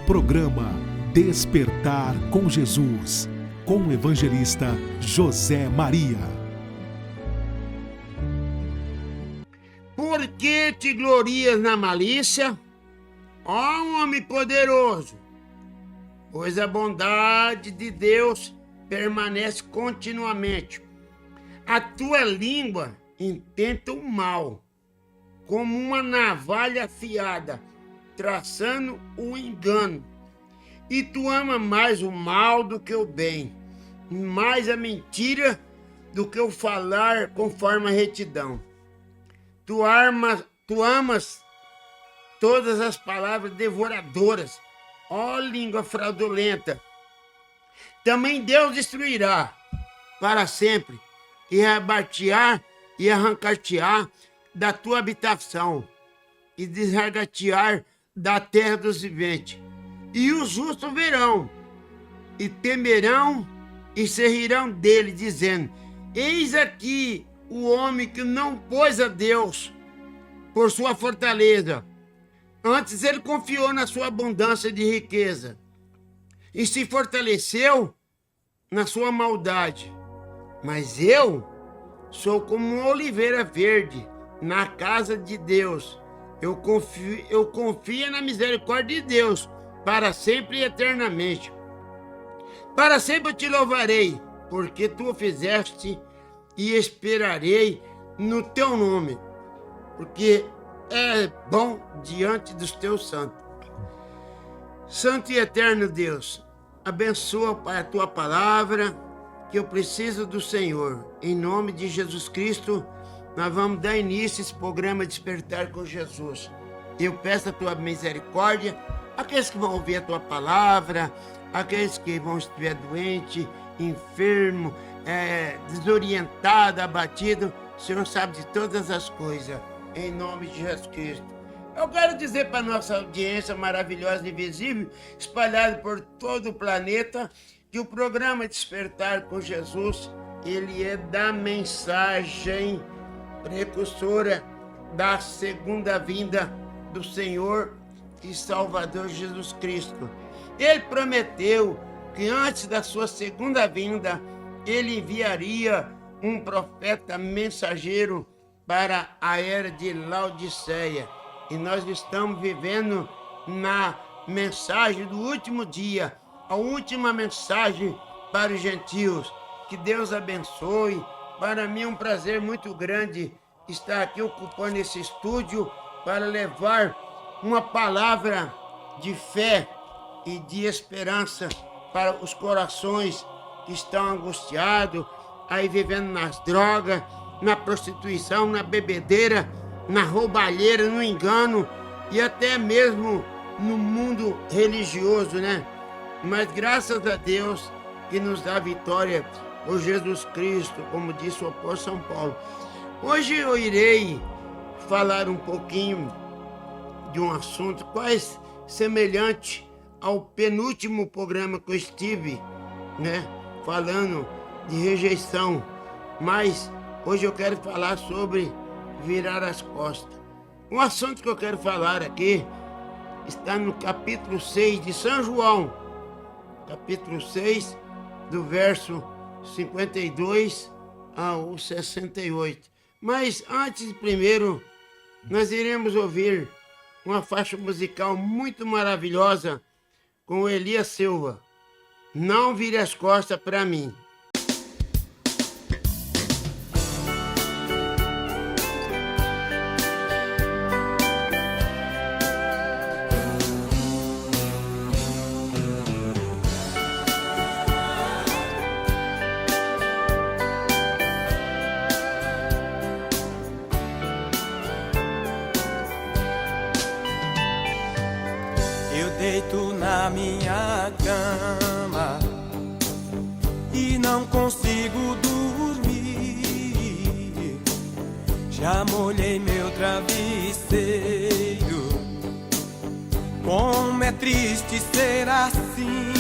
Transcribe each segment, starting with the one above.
Programa Despertar com Jesus, com o evangelista José Maria. Por que te glorias na malícia, ó homem poderoso? Pois a bondade de Deus permanece continuamente. A tua língua intenta o mal, como uma navalha afiada, traçando o engano. E tu ama mais o mal do que o bem, mais a mentira do que o falar conforme a retidão. Tu amas todas as palavras devoradoras, ó língua fraudulenta. Também Deus destruirá para sempre, e abatear e arrancar-te-á da tua habitação, e desargar-te-á da terra dos viventes. E os justos verão, e temerão, e se rirão dele, dizendo: eis aqui o homem que não pôs a Deus por sua fortaleza. Antes ele confiou na sua abundância de riqueza, e se fortaleceu na sua maldade. Mas eu sou como uma oliveira verde na casa de Deus. Eu confio na misericórdia de Deus, para sempre e eternamente. Para sempre eu te louvarei, porque tu o fizeste, e esperarei no teu nome, porque é bom diante dos teus santos. Santo e eterno Deus, abençoa, Pai, a tua palavra, que eu preciso do Senhor. Em nome de Jesus Cristo, nós vamos dar início a esse programa Despertar com Jesus. Eu peço a tua misericórdia, aqueles que vão ouvir a tua palavra, aqueles que vão estiver doente, enfermo, desorientado, abatido. O Senhor sabe de todas as coisas. Em nome de Jesus Cristo. Eu quero dizer para a nossa audiência maravilhosa e visível, espalhada por todo o planeta, que o programa Despertar com Jesus, ele é da mensagem precursora da segunda vinda do Senhor e Salvador Jesus Cristo. Ele prometeu que antes da sua segunda vinda, ele enviaria um profeta mensageiro para a era de Laodiceia. E nós estamos vivendo na mensagem do último dia, a última mensagem para os gentios. Que Deus abençoe. Para mim é um prazer muito grande estar aqui ocupando esse estúdio para levar uma palavra de fé e de esperança para os corações que estão angustiados, aí vivendo nas drogas, na prostituição, na bebedeira, na roubalheira, no engano e até mesmo no mundo religioso, né? Mas graças a Deus que nos dá vitória por Jesus Cristo, como disse o apóstolo São Paulo. Hoje eu irei falar um pouquinho de um assunto quase semelhante ao penúltimo programa que eu estive, né? Falando de rejeição, mas hoje eu quero falar sobre virar as costas. Um assunto que eu quero falar aqui está no capítulo 6 de São João, capítulo 6, do verso 52 ao 68. Mas antes, primeiro, nós iremos ouvir uma faixa musical muito maravilhosa com Elias Silva. Não vire as costas para mim. Deito na minha cama e não consigo dormir. Já molhei meu travesseiro. Como é triste ser assim.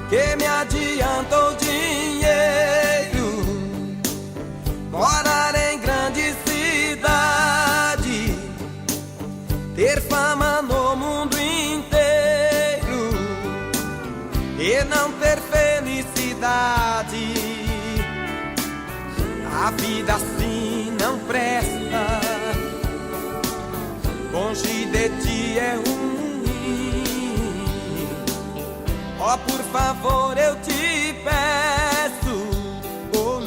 Que me adianta o dinheiro, morar em grande cidade, ter fama no mundo inteiro. não ter felicidade. A vida assim não presta, longe de ti é ruim. Ó, por favor, eu te peço, ou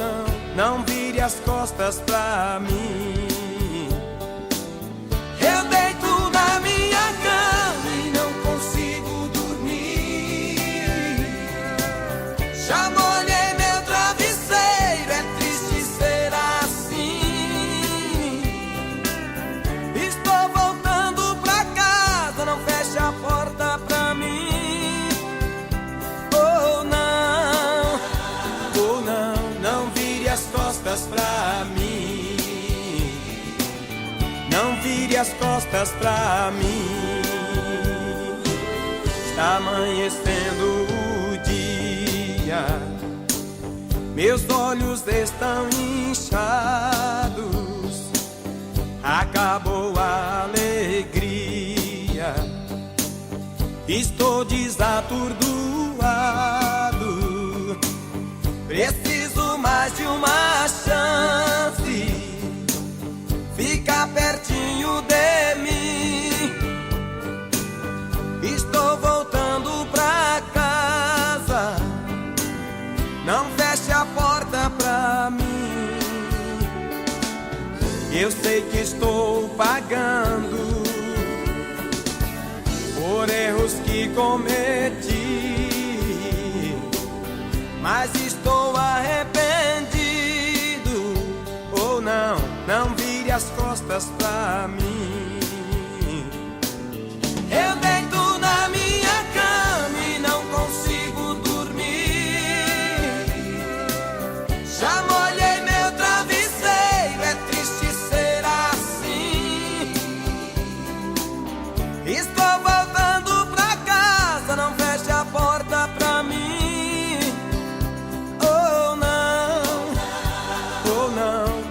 não vire as costas pra mim. Eu deito na minha cama e não consigo dormir. Já molhei meu travesseiro, é triste ser assim. Estou voltando pra casa, não feche a porta pra mim. Oh não vire as costas pra mim. Não vire as costas pra mim. Está amanhecendo o dia, meus olhos estão inchados. Acabou a alegria, estou desatordoado. Preciso mais de uma chance, fica pertinho de mim. Estou voltando pra casa, não feche a porta pra mim. Eu sei que estou pagando por erros que cometi, mas estou arrependido. Oh não vire as costas pra mim. Eu deito na minha cama e não consigo dormir. Já molhei meu travesseiro, é triste ser assim. Estou voltando pra casa, não feche a porta pra mim. Oh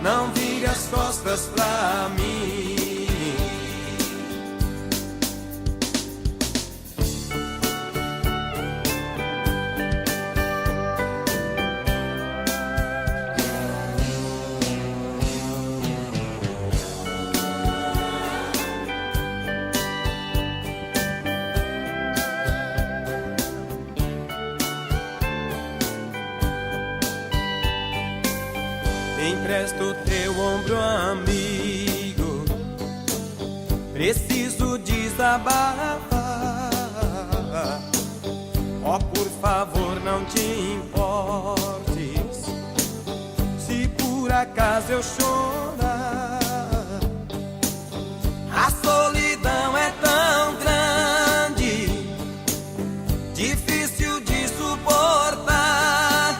não vire as costas pra mim. Empresta o teu ombro, amigo, preciso desabafar. Ó, por favor, não te importes se por acaso eu chorar. A solidão é tão grande, difícil de suportar,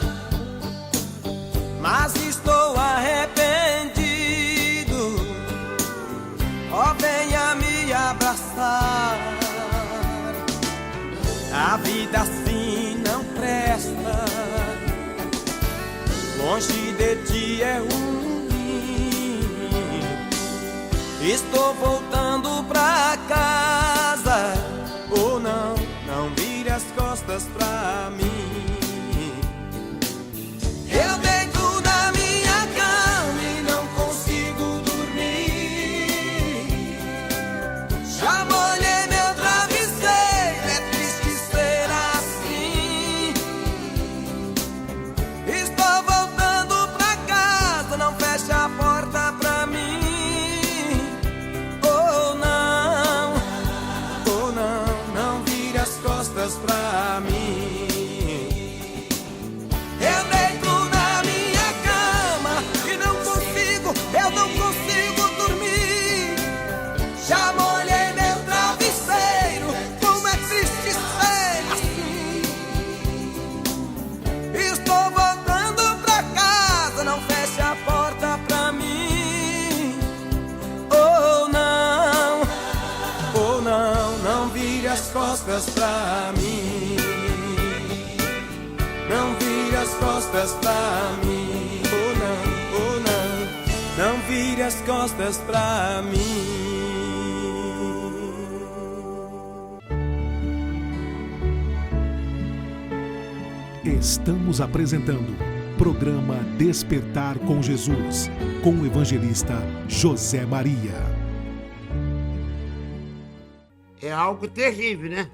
mas estou arrependido. Ó, venha me abraçar. A vida assim não presta, longe de ti é ruim. Estou voltando pra casa. Oh não vire as costas pra mim. Eu deito na minha cama e não consigo dormir. Já molhei meu travesseiro, é triste ser assim. Estou voltando pra casa, não feche a porta pra mim. Oh não vire as costas pra mim. Eu deito na minha cama e não consigo dormir. Já molhei meu travesseiro, como é triste ser assim. Estou voltando pra casa, não feche a porta pra mim. Oh não vire as costas pra mim. Não vire as costas pra mim. Oh não vire as costas pra mim. Estamos apresentando programa Despertar com Jesus, com o evangelista José Maria. É algo terrível, né?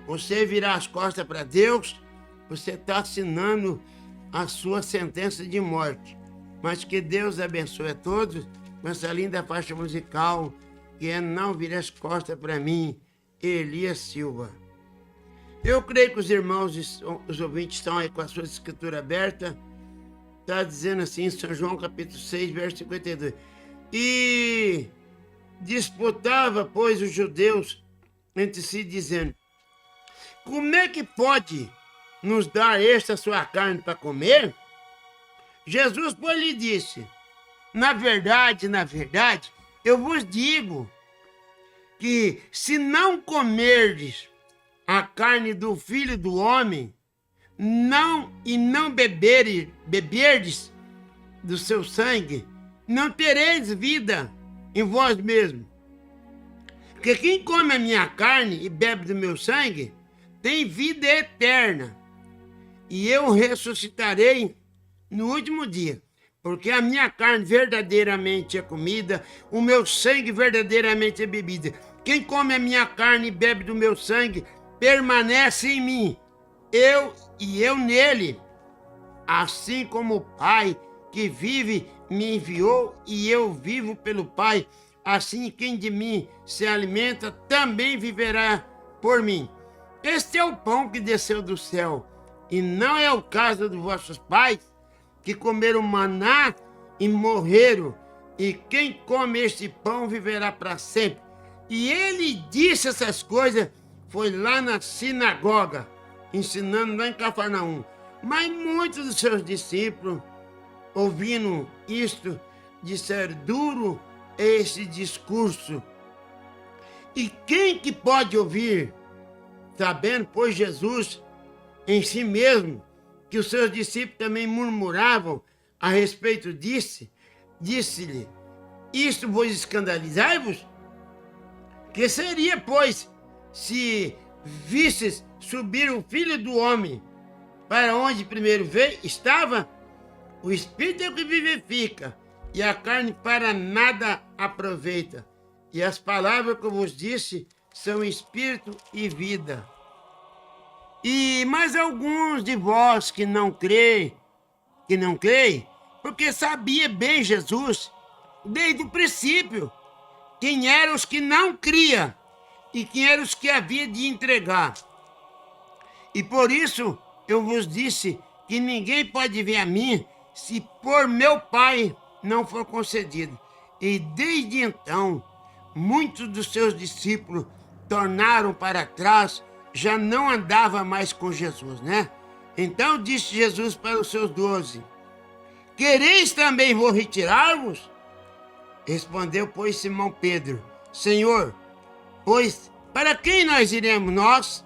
Você virar as costas para Deus, você está assinando a sua sentença de morte. Mas que Deus abençoe a todos com essa linda faixa musical, que é Não Vire as Costas para Mim, Elias Silva. Eu creio que os irmãos, os ouvintes estão aí com a sua escritura aberta. Está dizendo assim, em São João capítulo 6, verso 52. E disputava, pois, os judeus entre si, dizendo: como é que pode nos dar esta sua carne para comer? Jesus, pois, lhe disse: na verdade, eu vos digo que se não comerdes a carne do Filho do Homem, não beberdes do seu sangue, não tereis vida em vós mesmos. Porque quem come a minha carne e bebe do meu sangue, tem vida eterna, e eu ressuscitarei no último dia. Porque a minha carne verdadeiramente é comida, o meu sangue verdadeiramente é bebida. Quem come a minha carne e bebe do meu sangue, permanece em mim, eu nele. Assim como o Pai que vive me enviou e eu vivo pelo Pai, assim quem de mim se alimenta também viverá por mim. Este é o pão que desceu do céu, e não é o caso dos vossos pais, que comeram maná e morreram, e quem come este pão viverá para sempre. E ele disse essas coisas, foi lá na sinagoga, ensinando lá em Cafarnaum. Mas muitos dos seus discípulos, ouvindo isto, disseram: duro é esse discurso. E quem que pode ouvir? Sabendo, pois, Jesus em si mesmo, que os seus discípulos também murmuravam a respeito disso, disse-lhe: isto vos escandalizai-vos? Que seria, pois, se visses subir o Filho do Homem para onde primeiro veio, estava? O Espírito é o que vivifica, e a carne para nada aproveita. E as palavras que eu vos disse são Espírito e vida. E mais alguns de vós que não creem, porque sabia bem Jesus, desde o princípio, quem eram os que não criam e quem eram os que havia de entregar. E por isso eu vos disse que ninguém pode vir a mim se por meu Pai não for concedido. E desde então, muitos dos seus discípulos tornaram para trás, já não andava mais com Jesus, né? Então disse Jesus para os seus 12: quereis também vou retirar-vos? Respondeu, pois, Simão Pedro: Senhor, pois para quem nós iremos nós?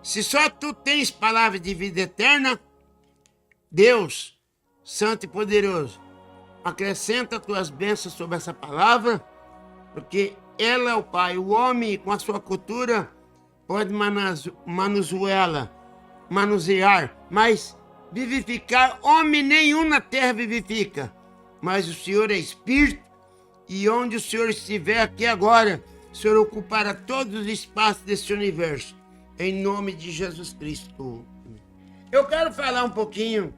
Se só tu tens palavra de vida eterna. Deus, santo e poderoso, acrescenta tuas bênçãos sobre essa palavra, porque ela é o Pai. O homem, com a sua cultura, pode manusear, mas vivificar, homem nenhum na terra vivifica. Mas o Senhor é Espírito, e onde o Senhor estiver aqui agora, o Senhor ocupará todos os espaços desse universo. Em nome de Jesus Cristo. Eu quero falar um pouquinho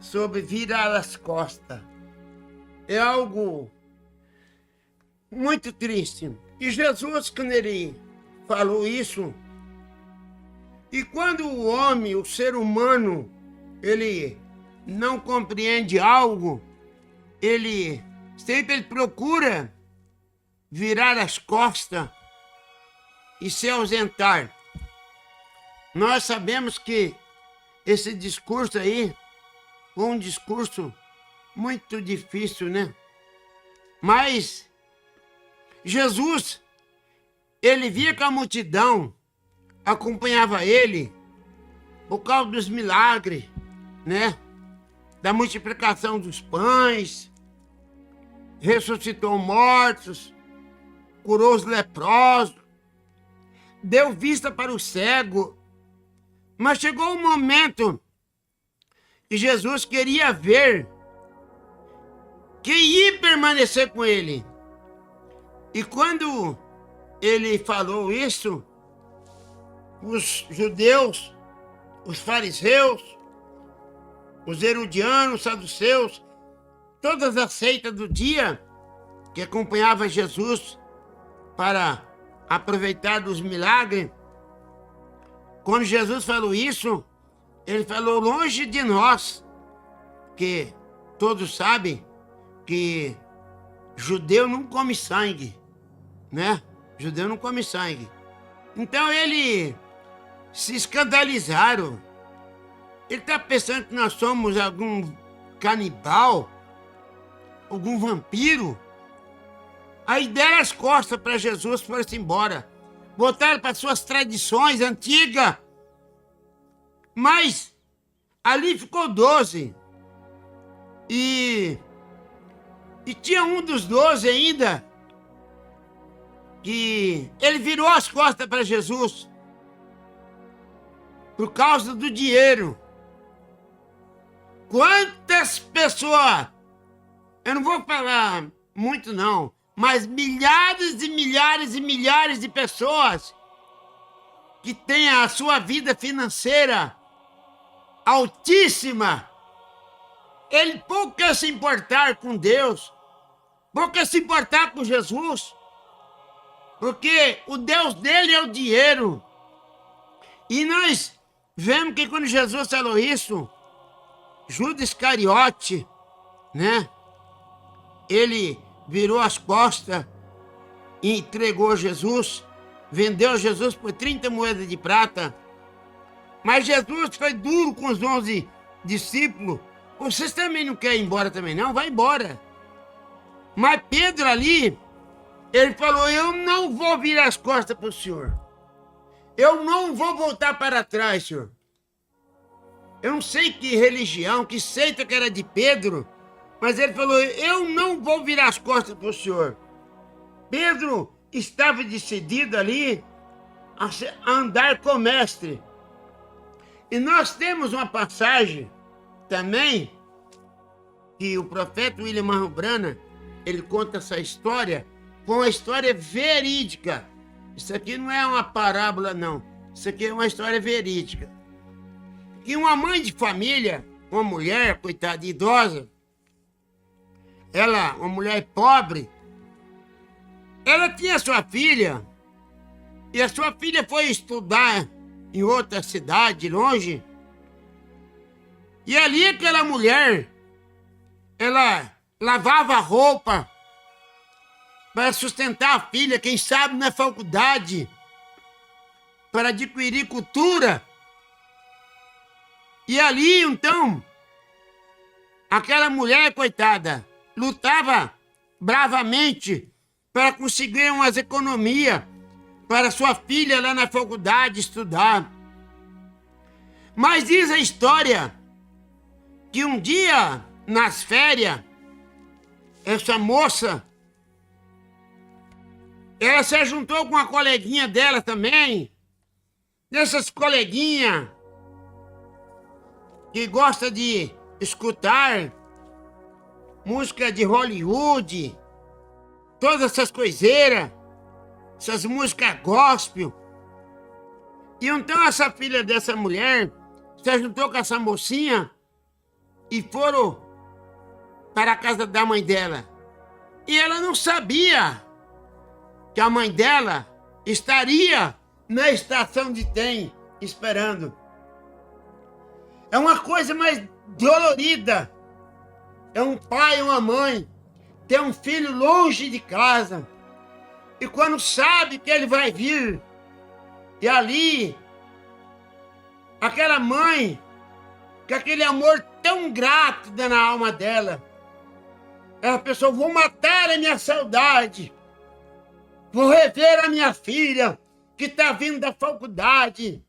sobre virar as costas. É algo muito triste. E Jesus, quando ele falou isso, e quando o homem, o ser humano, ele não compreende algo, ele sempre procura virar as costas e se ausentar. Nós sabemos que esse discurso aí foi um discurso muito difícil, né? Mas Jesus, ele via que a multidão acompanhava ele por causa dos milagres, né? Da multiplicação dos pães, ressuscitou mortos, curou os leprosos, deu vista para o cego. Mas chegou um momento que Jesus queria ver quem ia permanecer com ele. E quando ele falou isso, os judeus, os fariseus, os herodianos, os saduceus, todas as seitas do dia que acompanhavam Jesus para aproveitar dos milagres, quando Jesus falou isso, ele falou longe de nós, que todos sabem que judeu não come sangue, né? Judeu não come sangue. Então eles se escandalizaram. Ele está pensando que nós somos algum canibal, algum vampiro. Aí deram as costas para Jesus, foram-se embora. Voltaram para suas tradições antigas. Mas ali ficou 12. E tinha um dos 12 ainda, que ele virou as costas para Jesus por causa do dinheiro. Quantas pessoas, eu não vou falar muito não, mas milhares e milhares e milhares de pessoas que têm a sua vida financeira altíssima, ele pouco quer se importar com Deus, pouco quer se importar com Jesus, porque o Deus dele é o dinheiro. E nós vemos que quando Jesus falou isso, Judas Iscariote, né? Ele virou as costas e entregou Jesus, vendeu Jesus por 30 moedas de prata. Mas Jesus foi duro com os 11 discípulos. Vocês também não querem ir embora também não? Vai embora. Mas Pedro ali, ele falou, eu não vou virar as costas para o Senhor. Eu não vou voltar para trás, Senhor. Eu não sei que religião, que seita que era de Pedro, mas ele falou, eu não vou virar as costas para o Senhor. Pedro estava decidido ali a andar com o mestre. E nós temos uma passagem também, que o profeta William Marron Branham, ele conta essa história, com uma história verídica. Isso aqui não é uma parábola, não. Isso aqui é uma história verídica. Que uma mãe de família, uma mulher, coitada, idosa, ela, uma mulher pobre, ela tinha sua filha, e a sua filha foi estudar em outra cidade, longe, e ali aquela mulher, ela lavava roupa para sustentar a filha, quem sabe na faculdade, para adquirir cultura. E ali, então, aquela mulher, coitada, lutava bravamente para conseguir umas economias para sua filha lá na faculdade estudar. Mas diz a história que um dia, nas férias, essa moça, ela se juntou com uma coleguinha dela também, dessas coleguinhas que gosta de escutar música de Hollywood, todas essas coiseiras, essas músicas gospel. E então essa filha dessa mulher se juntou com essa mocinha e foram para a casa da mãe dela. E ela não sabia que a mãe dela estaria na estação de trem esperando. É uma coisa mais dolorida. É um pai e uma mãe ter um filho longe de casa. E quando sabe que ele vai vir, e ali, aquela mãe, com aquele amor tão grato dentro da alma dela, ela pensou, vou matar a minha saudade, vou rever a minha filha, que está vindo da faculdade.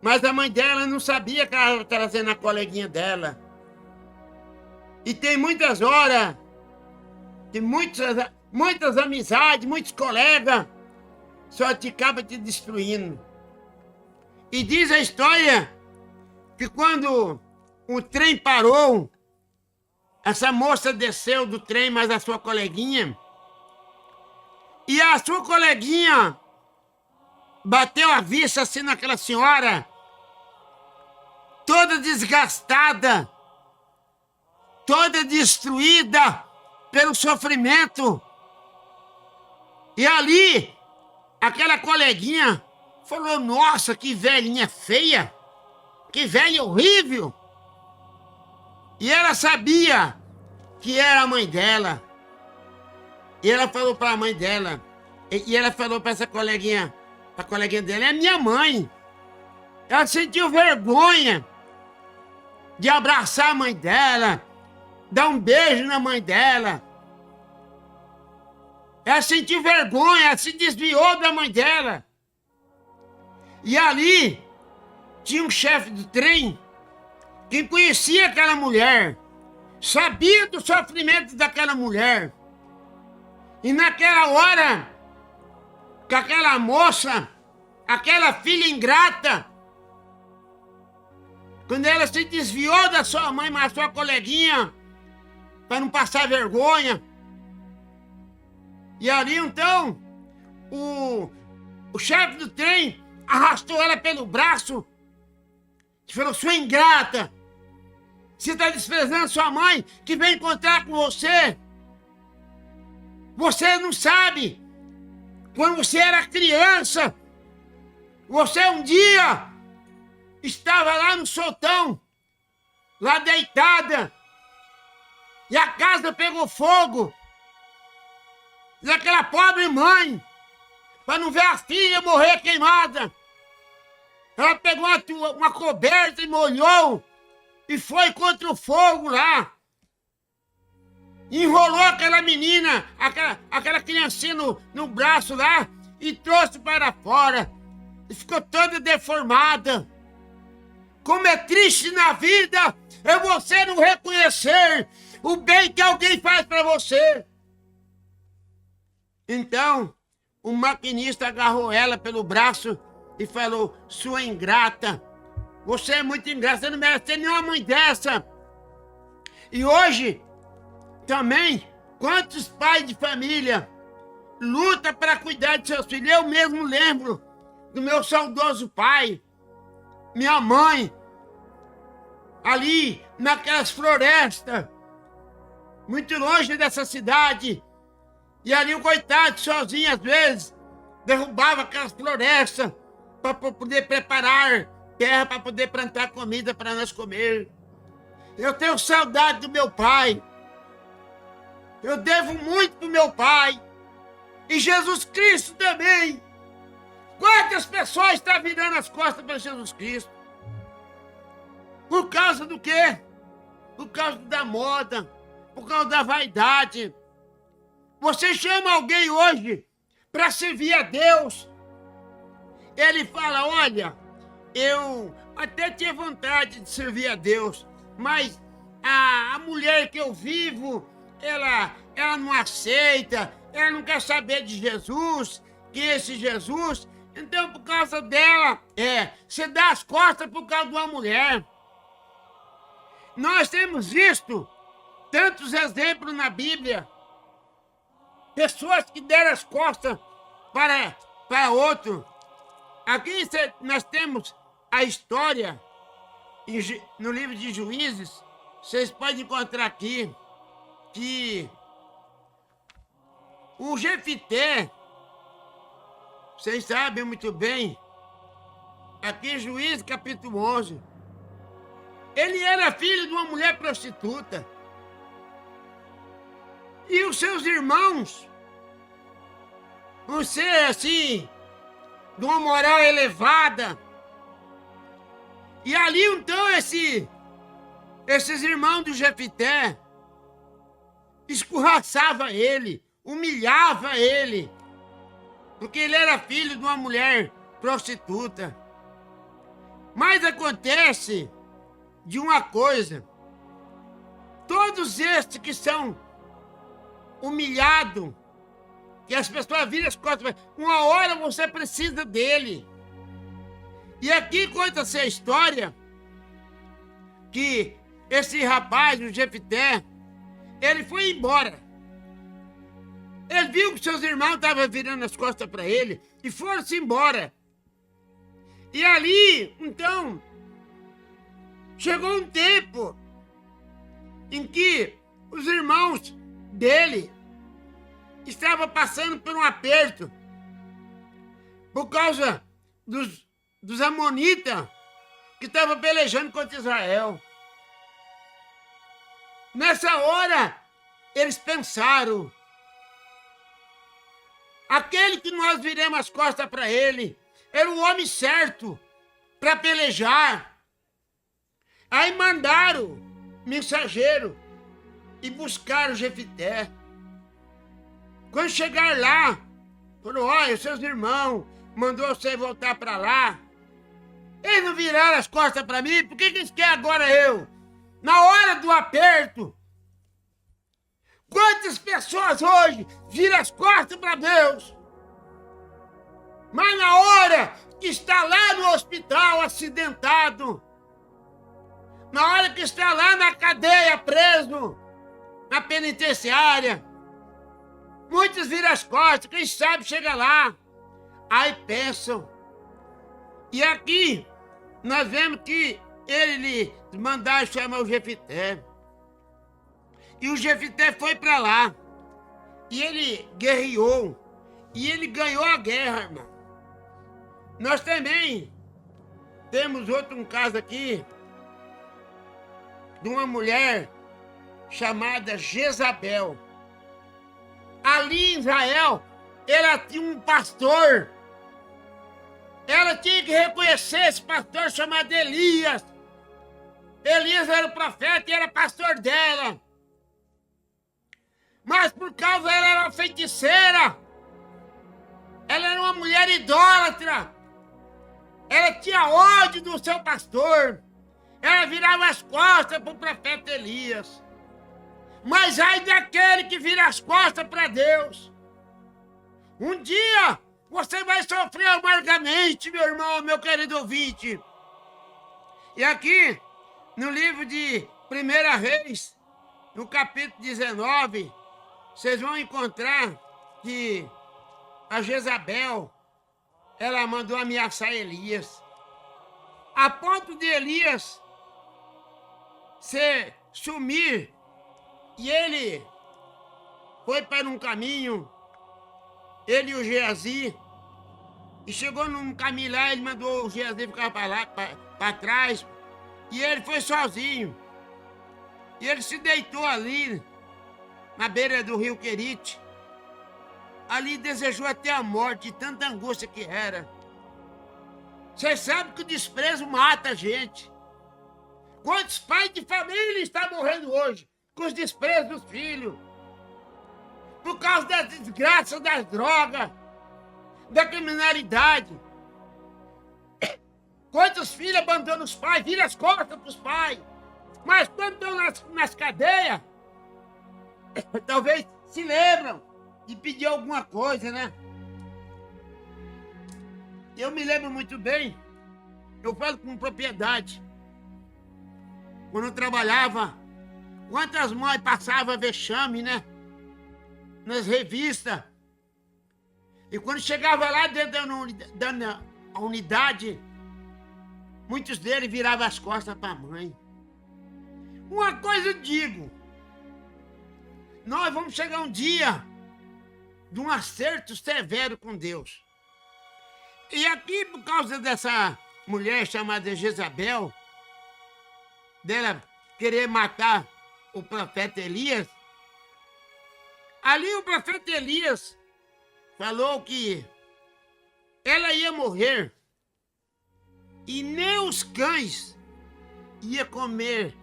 Mas a mãe dela não sabia que ela estava trazendo a coleguinha dela. E tem muitas horas, tem muitas amizades, muitos colegas, só te acaba te destruindo. E diz a história que quando o trem parou, essa moça desceu do trem, mas a sua coleguinha, e a sua coleguinha bateu a vista assim naquela senhora, toda desgastada, toda destruída pelo sofrimento. E ali, aquela coleguinha falou, nossa, que velhinha feia, que velha horrível. E ela sabia que era a mãe dela. E ela falou para a mãe dela, e ela falou para essa coleguinha, a coleguinha dela é minha mãe. Ela sentiu vergonha de abraçar a mãe dela, dar um beijo na mãe dela. Ela sentiu vergonha, ela se desviou da mãe dela. E ali tinha um chefe do trem que conhecia aquela mulher, sabia do sofrimento daquela mulher. E naquela hora, que aquela moça, aquela filha ingrata, quando ela se desviou da sua mãe, mas sua coleguinha, para não passar vergonha. E ali então, o chefe do trem arrastou ela pelo braço e falou, sua ingrata, você está desprezando sua mãe que vem encontrar com você. Você não sabe, quando você era criança, você um dia estava lá no soltão, lá deitada, e a casa pegou fogo. E aquela pobre mãe, para não ver a filha morrer queimada, ela pegou uma coberta e molhou, e foi contra o fogo lá. Enrolou aquela menina, aquela criancinha no braço lá, e trouxe para fora. E ficou toda deformada. Como é triste na vida é você não reconhecer o bem que alguém faz para você. Então, o maquinista agarrou ela pelo braço e falou, sua ingrata, você é muito ingrata, você não merece ter nenhuma mãe dessa. E hoje, também, quantos pais de família lutam para cuidar de seus filhos? Eu mesmo lembro do meu saudoso pai, minha mãe, ali naquelas florestas, muito longe dessa cidade. E ali o coitado, sozinho às vezes, derrubava aquelas florestas para poder preparar terra, para poder plantar comida para nós comer. Eu tenho saudade do meu pai. Eu devo muito pro meu pai. E Jesus Cristo também. Quantas pessoas estão virando as costas para Jesus Cristo? Por causa do quê? Por causa da moda, por causa da vaidade. Você chama alguém hoje para servir a Deus. Ele fala, olha, eu até tinha vontade de servir a Deus, mas a mulher que eu vivo, ela não aceita, ela não quer saber de Jesus, que esse Jesus, então por causa dela, você dá as costas por causa de uma mulher. Nós temos visto tantos exemplos na Bíblia, pessoas que deram as costas para outro. Aqui nós temos a história, no livro de Juízes, vocês podem encontrar aqui, que o Jefité, vocês sabem muito bem, aqui em Juízes capítulo 11, ele era filho de uma mulher prostituta. E os seus irmãos, por ser assim, de uma moral elevada, e ali então esses irmãos do Jefité escorraçava ele, humilhava ele, porque ele era filho de uma mulher prostituta. Mas acontece de uma coisa, todos estes que são humilhados, que as pessoas viram as costas, uma hora você precisa dele. E aqui conta-se a história que esse rapaz, o Jefté, ele foi embora. Ele viu que seus irmãos estavam virando as costas para ele e foram-se embora. E ali, então, chegou um tempo em que os irmãos dele estavam passando por um aperto por causa dos amonitas que estavam pelejando contra Israel. Nessa hora, eles pensaram, aquele que nós viremos as costas para ele era o homem certo para pelejar. Aí mandaram mensageiro e buscaram Jefté. Quando chegar lá, falou, olha, seus irmãos mandou você voltar para lá. Eles não viraram as costas para mim, por que eles querem agora eu? Na hora do aperto. Quantas pessoas hoje viram as costas para Deus? Mas na hora que está lá no hospital acidentado, na hora que está lá na cadeia preso, na penitenciária, muitos viram as costas, quem sabe chega lá, aí pensam. E aqui nós vemos que ele mandaram chamar o Jefté. E o Jefté foi para lá. E ele guerreou. E ele ganhou a guerra, irmão. Nós também temos um caso aqui de uma mulher chamada Jezabel. Ali em Israel, ela tinha um pastor. Ela tinha que reconhecer esse pastor chamado Elias. Elias era o profeta e era pastor dela. Mas por causa ela era uma feiticeira. Ela era uma mulher idólatra. Ela tinha ódio do seu pastor. Ela virava as costas para o profeta Elias. Mas ai daquele que vira as costas para Deus. Um dia você vai sofrer amargamente, meu irmão, meu querido ouvinte. E aqui, no livro de 1 Reis, no capítulo 19, vocês vão encontrar que a Jezabel, ela mandou ameaçar Elias. A ponto de Elias sumir. E ele foi para um caminho, ele e o Geazi, e chegou num caminho lá, ele mandou o Geazi ficar para trás, e ele foi sozinho. E ele se deitou ali, na beira do rio Querite. Ali desejou até a morte, de tanta angústia que era. Você sabe que o desprezo mata a gente. Quantos pais de família estão morrendo hoje com os desprezos dos filhos? Por causa das desgraças das drogas, da criminalidade. Quantos filhos abandonam os pais, viram as costas para os pais. Mas quando estão nas cadeias, talvez se lembram de pedir alguma coisa, né? Eu me lembro muito bem, eu falo com propriedade. Quando eu trabalhava, quantas mães passavam vexame, né? Nas revistas. E quando chegava lá dentro da unidade, muitos deles viravam as costas para a mãe. Uma coisa eu digo, nós vamos chegar um dia de um acerto severo com Deus. E aqui, por causa dessa mulher chamada Jezabel, dela querer matar o profeta Elias, ali o profeta Elias falou que ela ia morrer e nem os cães iam comer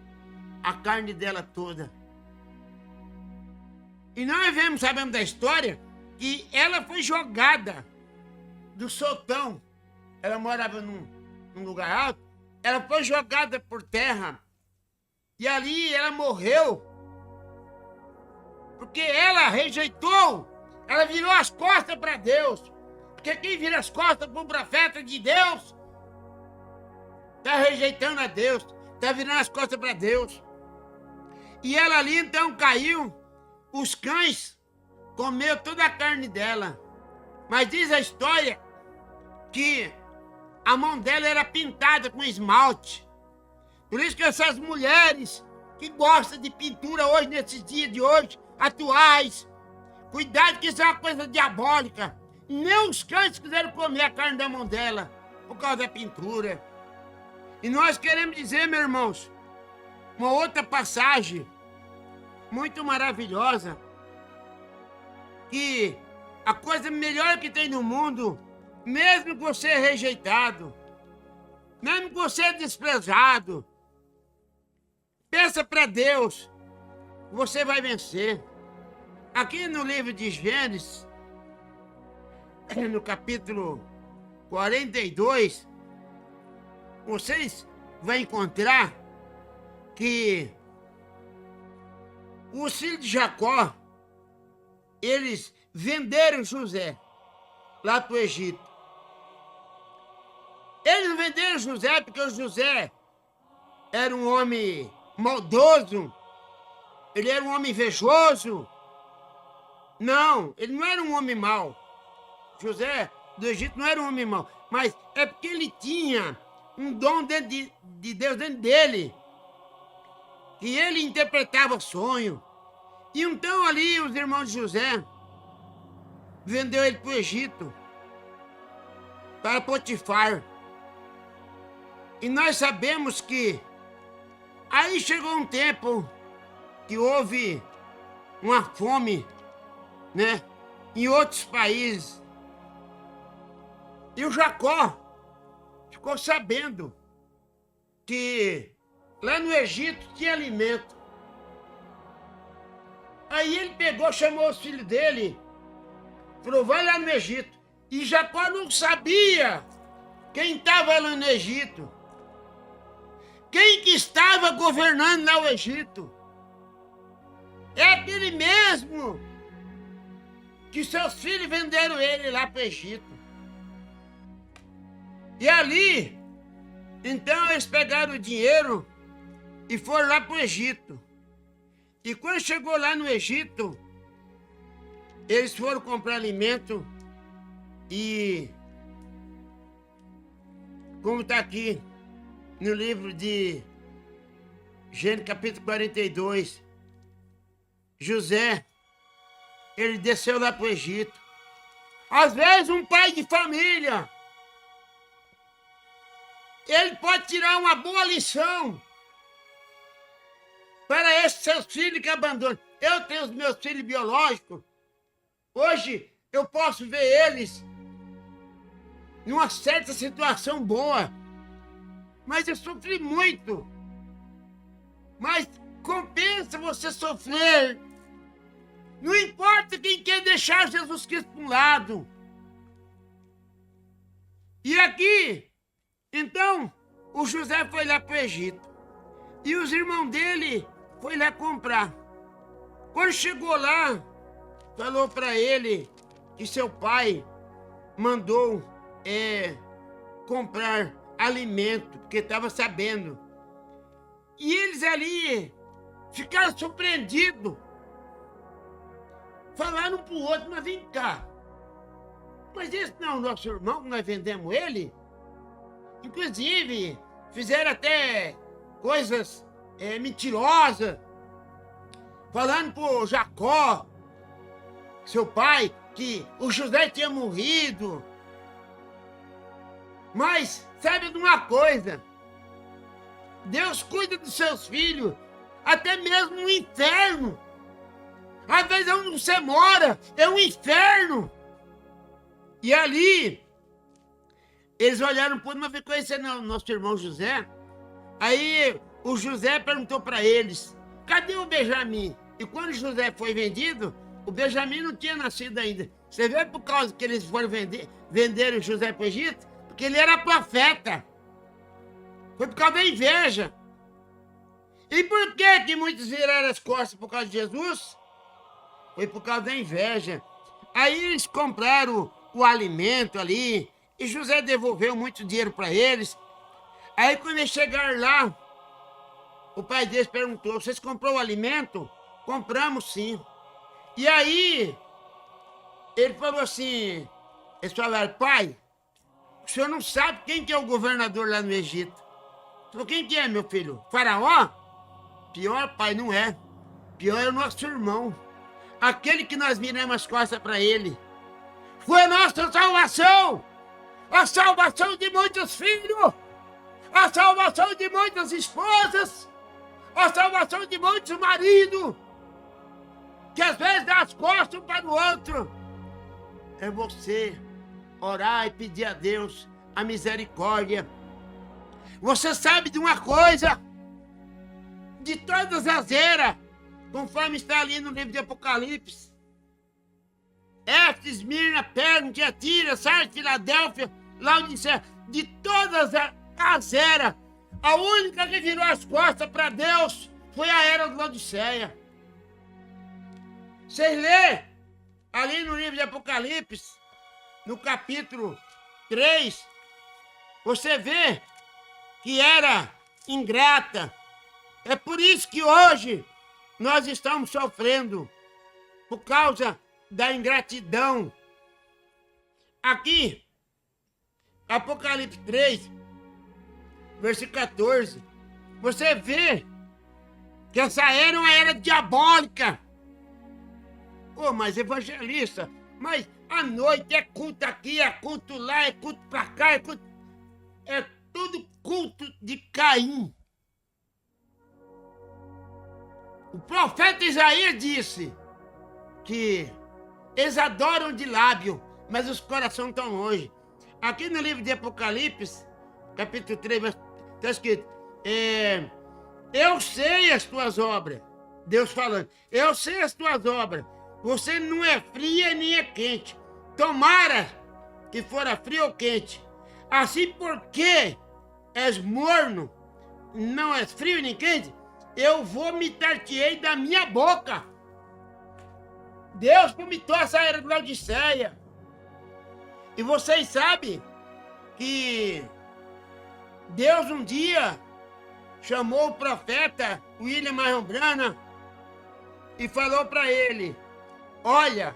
a carne dela toda. E nós sabemos da história que ela foi jogada do soltão. Ela morava num lugar alto. Ela foi jogada por terra. E ali ela morreu. Porque ela rejeitou. Ela virou as costas para Deus. Porque quem vira as costas para um profeta de Deus está rejeitando a Deus. Está virando as costas para Deus. E ela ali então caiu, os cães comeu toda a carne dela. Mas diz a história que a mão dela era pintada com esmalte. Por isso que essas mulheres que gostam de pintura hoje, nesses dias de hoje, atuais, cuidado que isso é uma coisa diabólica. Nem os cães quiseram comer a carne da mão dela, por causa da pintura. E nós queremos dizer, meus irmãos, uma outra passagem muito maravilhosa, que a coisa melhor que tem no mundo, mesmo que você é rejeitado, mesmo que você é desprezado, peça para Deus, você vai vencer. Aqui no livro de Gênesis, no capítulo 42, vocês vão encontrar que os filhos de Jacó, eles venderam José lá para o Egito. Eles venderam José porque o José era um homem maldoso, ele era um homem invejoso. Não, ele não era um homem mau. José do Egito não era um homem mau, mas é porque ele tinha um dom dentro de Deus dentro dele, que ele interpretava sonho. E então ali os irmãos de José vendeu ele para o Egito, para Potifar. E nós sabemos que aí chegou um tempo que houve uma fome, né, em outros países. E o Jacó ficou sabendo que lá no Egito tinha alimento. Aí ele pegou, chamou os filhos dele, falou, vai lá no Egito. E Jacó não sabia quem estava lá no Egito. Quem que estava governando lá o Egito? É aquele mesmo que seus filhos venderam ele lá para o Egito. E ali, então eles pegaram o dinheiro e foram lá para o Egito. E quando chegou lá no Egito, eles foram comprar alimento e, como está aqui no livro de Gênesis capítulo 42, José, ele desceu lá para o Egito. Às vezes um pai de família, ele pode tirar uma boa lição para esses seus filhos que abandonam. Eu tenho os meus filhos biológicos. Hoje eu posso ver eles numa certa situação boa. Mas eu sofri muito. Mas compensa você sofrer. Não importa quem quer deixar Jesus Cristo para um lado. E aqui, então, o José foi lá para o Egito. E os irmãos dele foi lá comprar. Quando chegou lá, falou para ele que seu pai mandou comprar alimento, porque estava sabendo. E eles ali ficaram surpreendidos. Falaram um para o outro, mas vem cá. Mas esse não é o nosso irmão, que nós vendemos ele? Inclusive, fizeram até coisas mentirosas, falando pro Jacó, seu pai, que o José tinha morrido. Mas sabe de uma coisa? Deus cuida dos seus filhos, até mesmo no inferno. Às vezes onde você mora é um inferno. E ali, eles olharam por mas ficou conhecendo o nosso irmão José. Aí o José perguntou para eles, cadê o Benjamim? E quando José foi vendido, o Benjamim não tinha nascido ainda. Você vê por causa que eles foram venderam José para o Egito? Porque ele era profeta. Foi por causa da inveja. E por que muitos viraram as costas por causa de Jesus? Foi por causa da inveja. Aí eles compraram o alimento ali, e José devolveu muito dinheiro para eles. Aí quando eles chegaram lá, o pai deles perguntou, vocês comprou o alimento? Compramos sim. E aí, ele falou assim, eles falaram, pai, o senhor não sabe quem que é o governador lá no Egito. Ele falou, quem que é, meu filho? Faraó? Pior, pai, não é. Pior é o nosso irmão. Aquele que nós viramos as costas para ele. Foi a nossa salvação. A salvação de muitos filhos. A salvação de muitas esposas. A salvação de muitos maridos. Que às vezes dá as costas um para o outro. É você orar e pedir a Deus a misericórdia. Você sabe de uma coisa? De todas as eras, conforme está ali no livro de Apocalipse. Éfeso, Esmirna, Pérgamo, Tiatira, Sardes, Filadélfia, Laodicea, de todas as eras, a única que virou as costas para Deus foi a era de Laodiceia. Vocês lê ali no livro de Apocalipse, no capítulo 3, você vê que era ingrata. É por isso que hoje nós estamos sofrendo, por causa da ingratidão. Aqui, Apocalipse 3, versículo 14, você vê que essa era é uma era diabólica. Ô, mas evangelista, mas à noite é culto aqui, é culto lá, é culto pra cá, é culto... É tudo culto de Caim. O profeta Isaías disse que eles adoram de lábio, mas os corações estão longe. Aqui no livro de Apocalipse, capítulo 3, está escrito, eu sei as tuas obras. Deus falando, eu sei as tuas obras. Você não é fria nem é quente. Tomara que fora frio ou quente. Assim porque és morno, não és frio nem quente, eu vomitar-te-ei da minha boca. Deus vomitou essa era de Laodiceia. E vocês sabem que Deus um dia chamou o profeta William Marion Branham e falou para ele, olha,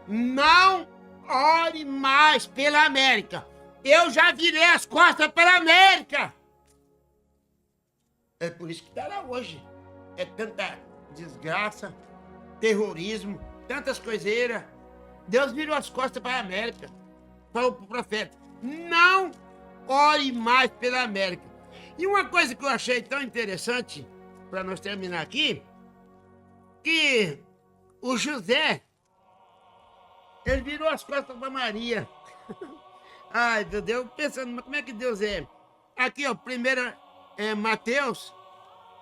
não ore mais pela América. Eu já virei as costas para a América. É por isso que está lá hoje. É tanta desgraça, terrorismo, tantas coiseiras. Deus virou as costas para a América. Falou para o profeta, não ore mais pela América. E uma coisa que eu achei tão interessante, para nós terminar aqui, que o José, ele virou as costas para Maria. Ai, meu Deus, pensando, como é que Deus é? Aqui, ó, primeiro Mateus,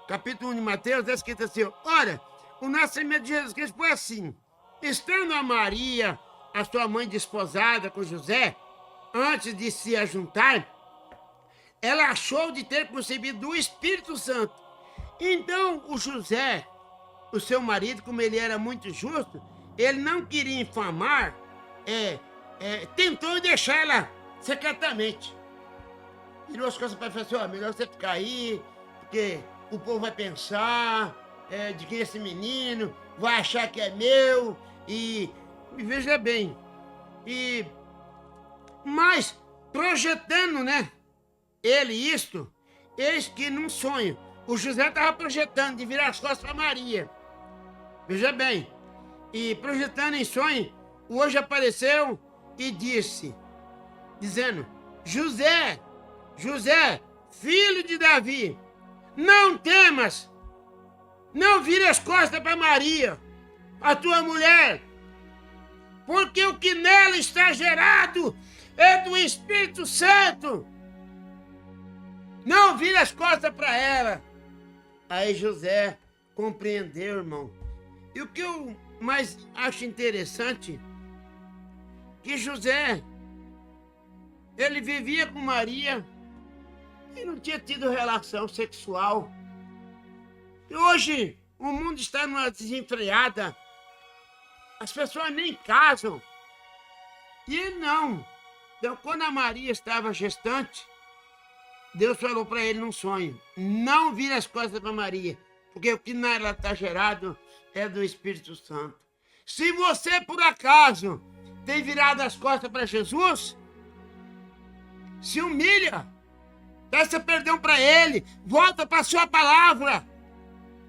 capítulo 1 de Mateus, é escrito assim, ora, o nascimento de Jesus Cristo foi assim, estando a Maria, a sua mãe desposada com José, antes de se ajuntar, ela achou de ter concebido do Espírito Santo. Então, o José, o seu marido, como ele era muito justo, ele não queria infamar, tentou deixar ela secretamente. Virou as coisas para falar assim, ó, melhor você ficar aí, porque o povo vai pensar de quem é esse menino, vai achar que é meu, e veja bem, mas projetando, né, ele isto, eis que num sonho, o José estava projetando de virar as costas para Maria, veja bem, e projetando em sonho, o anjo apareceu e disse, dizendo, José, filho de Davi, não temas, não vire as costas para Maria, a tua mulher, porque o que nela está gerado é do Espírito Santo. Não vire as costas para ela. Aí José compreendeu, irmão. E o que eu mais acho interessante, que José, ele vivia com Maria e não tinha tido relação sexual. E hoje o mundo está numa desenfreada. As pessoas nem casam. E não. Então, quando a Maria estava gestante, Deus falou para ele num sonho: não vire as costas para Maria, porque o que nela está gerado é do Espírito Santo. Se você, por acaso, tem virado as costas para Jesus, se humilha, peça perdão para Ele, volta para a sua palavra,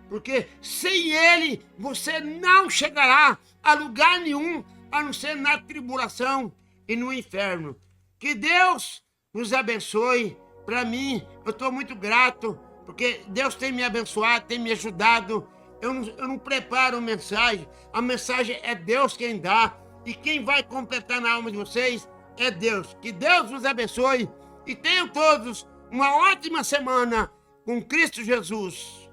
porque sem Ele você não chegará a lugar nenhum, a não ser na tribulação e no inferno. Que Deus nos abençoe. Para mim, eu estou muito grato, porque Deus tem me abençoado, tem me ajudado. Eu não preparo mensagem, a mensagem é Deus quem dá, e quem vai completar na alma de vocês é Deus. Que Deus nos abençoe e tenham todos uma ótima semana com Cristo Jesus.